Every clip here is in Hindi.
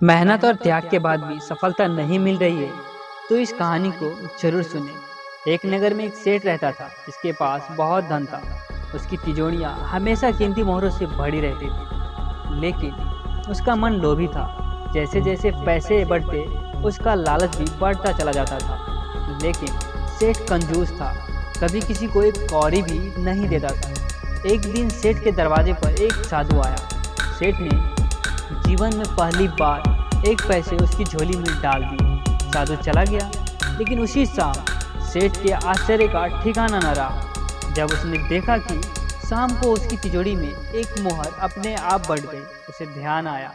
मेहनत और त्याग के बाद भी सफलता नहीं मिल रही है तो इस कहानी को जरूर सुने। एक नगर में एक सेठ रहता था जिसके पास बहुत धन था। उसकी तिजोरियां हमेशा कीमती मोहरों से भरी रहती थी, लेकिन उसका मन लोभी था। जैसे जैसे पैसे बढ़ते उसका लालच भी बढ़ता चला जाता था। लेकिन सेठ कंजूस था, कभी किसी को एक कौड़ी भी नहीं देता था। एक दिन सेठ के दरवाजे पर एक साधु आया। सेठ ने जीवन में पहली बार एक पैसे उसकी झोली में डाल दिए। साधु चला गया, लेकिन उसी शाम सेठ के आश्चर्य का ठिकाना न रहा जब उसने देखा कि शाम को उसकी तिजोरी में एक मोहर अपने आप बढ़ गई। उसे ध्यान आया,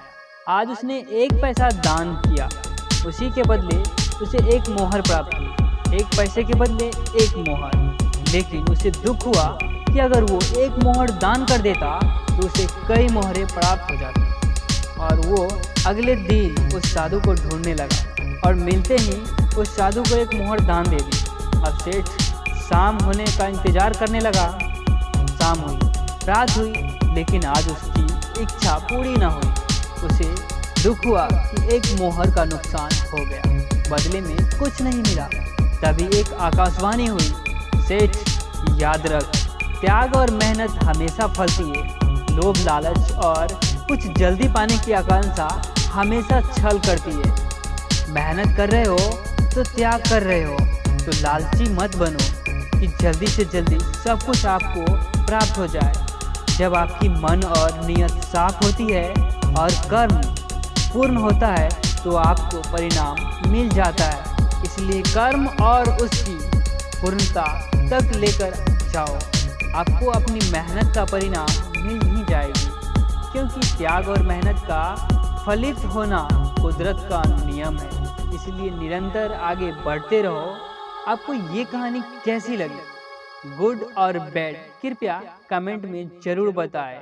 आज उसने एक पैसा दान किया, उसी के बदले उसे एक मोहर प्राप्त हुई। एक पैसे के बदले एक मोहर। लेकिन उसे दुख हुआ कि अगर वो एक मोहर दान कर देता तो उसे कई मोहरें प्राप्त हो जाती। और वो अगले दिन उस साधु को ढूंढने लगा और मिलते ही उस साधु को एक मोहर दान दे दी। अब सेठ शाम होने का इंतजार करने लगा। शाम हुई, रात हुई, लेकिन आज उसकी इच्छा पूरी न हुई। उसे दुख हुआ कि एक मोहर का नुकसान हो गया, बदले में कुछ नहीं मिला। तभी एक आकाशवाणी हुई, सेठ याद रख, त्याग और मेहनत हमेशा फलती है। लोभ, लालच और कुछ जल्दी पाने की आकांक्षा हमेशा छल करती है। मेहनत कर रहे हो तो त्याग कर रहे हो तो लालची मत बनो कि जल्दी से जल्दी सब कुछ आपको प्राप्त हो जाए। जब आपकी मन और नियत साफ होती है और कर्म पूर्ण होता है तो आपको परिणाम मिल जाता है। इसलिए कर्म और उसकी पूर्णता तक लेकर जाओ, आपको अपनी मेहनत का परिणाम मिल ही जाएगी। क्योंकि त्याग और मेहनत का फलित होना कुदरत का नियम है। इसलिए निरंतर आगे बढ़ते रहो। आपको ये कहानी कैसी लगी, गुड और बैड, कृपया कमेंट में जरूर बताएं।